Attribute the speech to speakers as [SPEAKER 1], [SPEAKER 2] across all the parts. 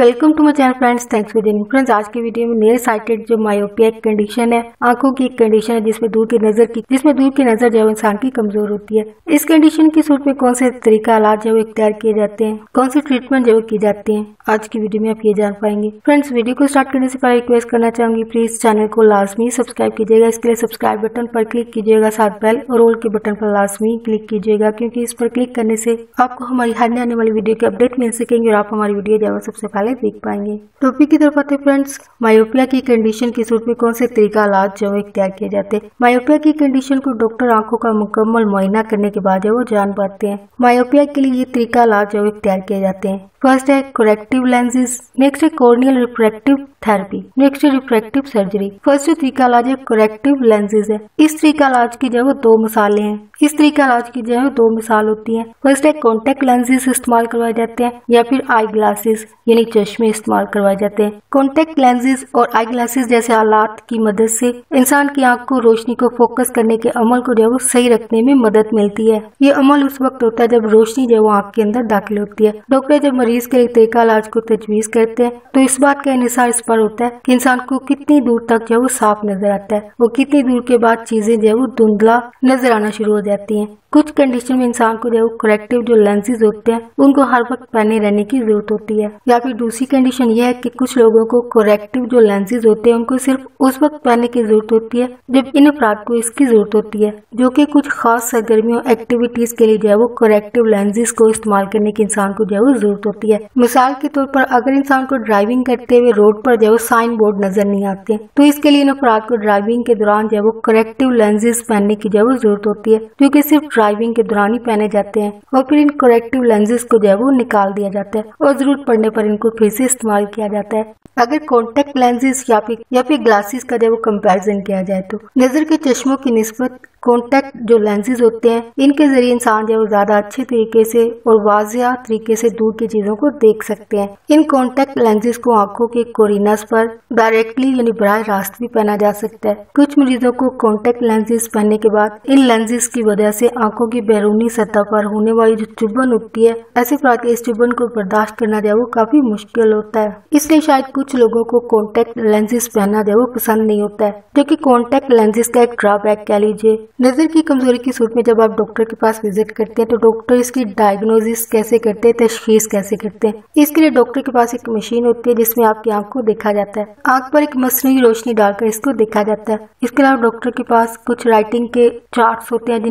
[SPEAKER 1] Welcome to my channel friends, thanks for joining. Friends, आज की video में near sighted जो मायोपिया एक कंडीशन है, आंखों की एक कंडीशन है जिसमें दूर की नजर जो इंसान की कमजोर होती है। इस कंडीशन की सूरत में कौन से तरीका इलाज जो इख्तियार किए जाते हैं, कौन सी ट्रीटमेंट जो की जाती है, आज की वीडियो में आप ये जान पाएंगे। फ्रेंड्स, वीडियो को स्टार्ट करने से पहले रिक्वेस्ट करना चाहूंगी, प्लीज चैनल को लाजमी सब्सक्राइब कीजिएगा। इसके लिए सब्सक्राइब बटन पर क्लिक कीजिएगा, साथ बेल और ऑल के बटन पर लाजमी क्लिक कीजिएगा, क्योंकि इस पर क्लिक करने से आपको हमारी हर आने वाली वीडियो के अपडेट मिल सकेंगे और आप हमारी वीडियो जो सबसे पहले देख पाएंगे। टॉपिक की तरफ आते हैं फ्रेंड्स, मायोपिया की कंडीशन की सूरत में कौन से तरीका इलाज जो इख्तियार किए जाते हैं। मायोपिया की कंडीशन को डॉक्टर आंखों का मुकम्मल मुआयना करने के बाद जो वो जान पाते हैं। मायोपिया के लिए ये तरीका इलाज जो इख्तियार किए जाते हैं। फर्स्ट है करेक्टिव लेंसेज, नेक्स्ट है कॉर्नियल रिफ्रैक्टिव थेरेपी, नेक्स्ट है रिफ्रैक्टिव सर्जरी। फर्स्ट जो तरीका इलाज है करेक्टिव लेंसेज है। इस तरीका इलाज की जो दो मिसालें हैं, इस तरीका इलाज की जो दो मिसाल होती हैं। फर्स्ट है कॉन्टेक्ट लेंसेज इस्तेमाल करवाए जाते हैं या फिर आई ग्लासेस यानी चश्मे इस्तेमाल करवाए जाते हैं। कॉन्टेक्ट लेंसेज और आई ग्लासेस जैसे आलात की मदद से इंसान की आंख को रोशनी को फोकस करने के अमल को जो सही रखने में मदद मिलती है। ये अमल उस वक्त होता है जब रोशनी जो आंख के अंदर दाखिल होती है। डॉक्टर जब मरीज के तरीका इलाज को तजवीज करते हैं तो इस बात का इन्हिसार इस पर होता है कि इंसान को कितनी दूर तक जो साफ नजर आता है, वो कितनी दूर के बाद चीजें जो धुंधला नजर आना शुरू हो जाती हैं। कुछ कंडीशन में इंसान को जो करेक्टिव जो लेंसेज होते हैं उनको हर वक्त पहने रहने की जरूरत होती है, या फिर दूसरी कंडीशन यह है कि कुछ लोगों को करेक्टिव जो लेंसेज होते हैं उनको सिर्फ उस वक्त पहनने की जरूरत होती है जब इन अफराद को इसकी जरूरत होती है, जो कि कुछ खास सरगर्मियों एक्टिविटीज के लिए जो है वो करेक्टिव लेंसेज को इस्तेमाल करने की इंसान को जो जरूरत होती है। मिसाल के तौर पर अगर इंसान को ड्राइविंग करते हुए रोड पर जो साइन बोर्ड नजर नहीं आते तो इसके लिए इन अफराद को ड्राइविंग के दौरान जो वो करेक्टिव लेंसेज पहनने की जो जरूरत होती है, जो कि सिर्फ ड्राइविंग के दौरान ही पहने जाते हैं और फिर इन करेक्टिव लेंसेज को जो वो निकाल दिया जाता है और जरूरत पड़ने पर इनको फिर से इस्तेमाल किया जाता है। अगर कॉन्टेक्ट लेंसेज या फिर ग्लासेस का जो कंपैरिजन किया जाए तो नजर के चश्मों की निस्बत कॉन्टेक्ट जो लेंसेज होते हैं इनके जरिए इंसान जो ज्यादा अच्छे तरीके से और वाजिया तरीके से दूर की चीजों को देख सकते हैं। इन कॉन्टेक्ट लेंसेज को आंखों के कोरिनास पर डायरेक्टली यानी बराह रास्त भी पहना जा सकता है। कुछ मरीजों को कॉन्टेक्ट लेंसेज पहनने के बाद इन लेंसेज की वजह से आंखों की बैरूनी सतह पर होने वाली जो चुभन होती है, ऐसे अफराद इस चुभन को बर्दाश्त करना जो काफी मुश्किल होता है। इसलिए शायद कुछ लोगों को कॉन्टेक्ट लेंसेज पहनना जो पसंद नहीं होता है, जो कि कॉन्टेक्ट लेंसेज का एक ड्रॉबैक कह लीजिए। नजर की कमजोरी की सूरत में जब आप डॉक्टर के पास विजिट करते हैं तो डॉक्टर इसकी डायग्नोसिस कैसे करते हैं, तशखीस कैसे करते हैं। इसके लिए डॉक्टर के पास एक मशीन होती है जिसमें आपकी आंख को देखा जाता है। आंख पर एक मसनूई रोशनी डालकर इसको देखा जाता है। इसके अलावा डॉक्टर के पास कुछ राइटिंग के चार्ट्स होते हैं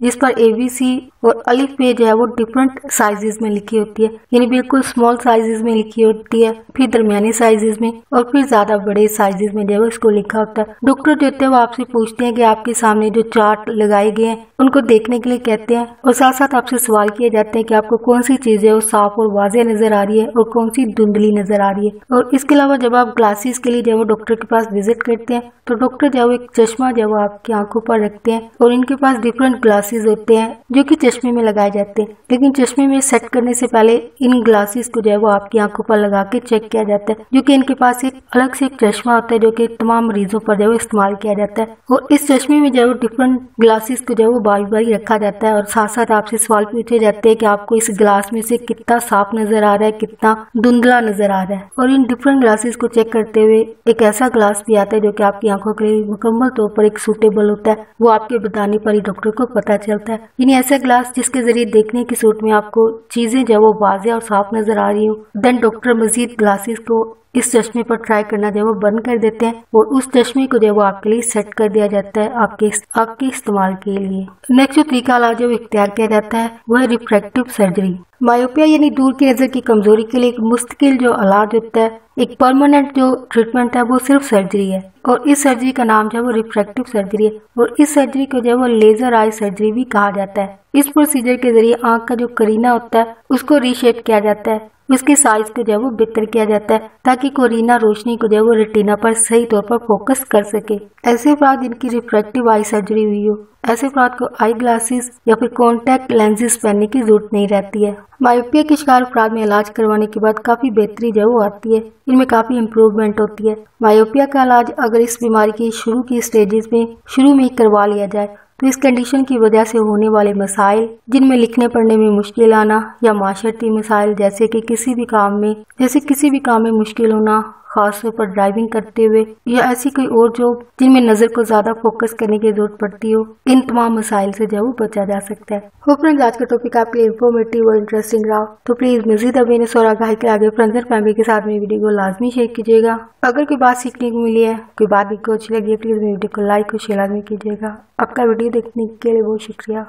[SPEAKER 1] जिस पर ABC और अलिफ पे जो है वो डिफरेंट साइजेस में लिखी होती है, यानी बिल्कुल स्मॉल साइजेस में लिखी होती है, फिर दरमियानी साइजेस में और फिर ज्यादा बड़े साइजेस में जो है इसको लिखा होता है। डॉक्टर जो होते हैं वो आपसे पूछते हैं कि आपके सामने जो चार्ट लगाए गए हैं उनको देखने के लिए कहते हैं और साथ साथ आपसे सवाल किए जाते हैं कि आपको कौन सी चीजें वो साफ और वाज़ेह नजर आ रही है और कौन सी धुंधली नजर आ रही है। और इसके अलावा जब आप ग्लासेस के लिए जब डॉक्टर के पास विजिट करते हैं तो डॉक्टर जब एक चश्मा जब आपकी आंखों पर रखते हैं और इनके पास डिफरेंट ग्लासेस होते हैं जो कि चश्मे में लगाए जाते हैं, लेकिन चश्मे में सेट करने से पहले इन ग्लासेस को जो है वो आपकी आंखों पर लगा के चेक किया जाता है, जो कि इनके पास एक अलग से एक चश्मा होता है जो कि तमाम मरीजों पर जो इस्तेमाल किया जाता है। और इस चश्मे में जो डिफरेंट ग्लासेस को जो बारी बारी रखा जाता है और साथ साथ आपसे सवाल पूछे जाते हैं कि आपको इस ग्लास में से कितना साफ नजर आ रहा है, कितना धुंधला नजर आ रहा है। और इन डिफरेंट ग्लासेस को चेक करते हुए एक ऐसा ग्लास भी आता है जो कि आपकी आंखों के लिए मुकम्मल तौर पर एक सूटेबल होता है, वो आपके बताने पर ही डॉक्टर को पता चलता है। यानी ऐसा ग्लास जिसके जरिए देखने की सूरत में आपको चीजें जो वो वाज़ेह और साफ नजर आ रही हो, देन डॉक्टर मजीद ग्लासेस को इस चश्मे पर ट्राई करना जो वो बंद कर देते हैं और उस चश्मे को जो वो आपके लिए सेट कर दिया जाता है आपके इस्तेमाल के लिए। नेक्स्ट जो तरीका इलाज जो इख्तियार किया जाता है वह रिफ्रैक्टिव सर्जरी। मायोपिया यानी दूर की नजर की कमजोरी के लिए एक मुस्तकिल जो इलाज होता है, एक परमानेंट जो ट्रीटमेंट है वो सिर्फ सर्जरी है और इस सर्जरी का नाम जो है वो रिफ्रैक्टिव सर्जरी है और इस सर्जरी को जो है वो लेजर आई सर्जरी भी कहा जाता है। इस प्रोसीजर के जरिए आंख का जो करीना होता है उसको रीशेप किया जाता है, उसके साइज को जो है वो बेहतर किया जाता है ताकि कोरिना रोशनी को जो है वो रेटिना पर सही तौर पर फोकस कर सके। ऐसे अफराद जिनकी रिफ्रैक्टिव आई सर्जरी हुई हो, ऐसे अफराद को आई ग्लासेस या फिर कॉन्टैक्ट लेंसेज पहनने की जरूरत नहीं रहती है। मायोपिया के शिकार अफराद में इलाज करवाने के बाद काफी बेहतरी जो वो आती है, इनमें काफी इम्प्रूवमेंट होती है। मायोपिया का इलाज अगर इस बीमारी की शुरू की स्टेजेस में शुरू में ही करवा लिया जाए तो इस कंडीशन की वजह से होने वाले मसाइल जिनमें लिखने पढ़ने में मुश्किल आना या माशरती मसाइल जैसे किसी भी काम में मुश्किल होना, खासतौर पर ड्राइविंग करते हुए या ऐसी कोई और जॉब जिनमें नजर को ज्यादा फोकस करने की जरूरत पड़ती हो, इन तमाम मसाइल से जो बचा जा सकता है। होप फ्रेंड्स आज का टॉपिक आपके लिए इंफॉर्मेटिव और इंटरेस्टिंग रहा, तो प्लीज मजीद अवेयरनेस और आगाही के आगे फ्रेंड्स और फैमिली के साथ में वीडियो को लाजमी शेयर कीजिएगा। अगर कोई बात सीखने को मिली है, कोई बात आपको अच्छी लगी है, प्लीज वीडियो को लाइक और शेयर लाजमी कीजिएगा। आपका वीडियो देखने के लिए बहुत शुक्रिया।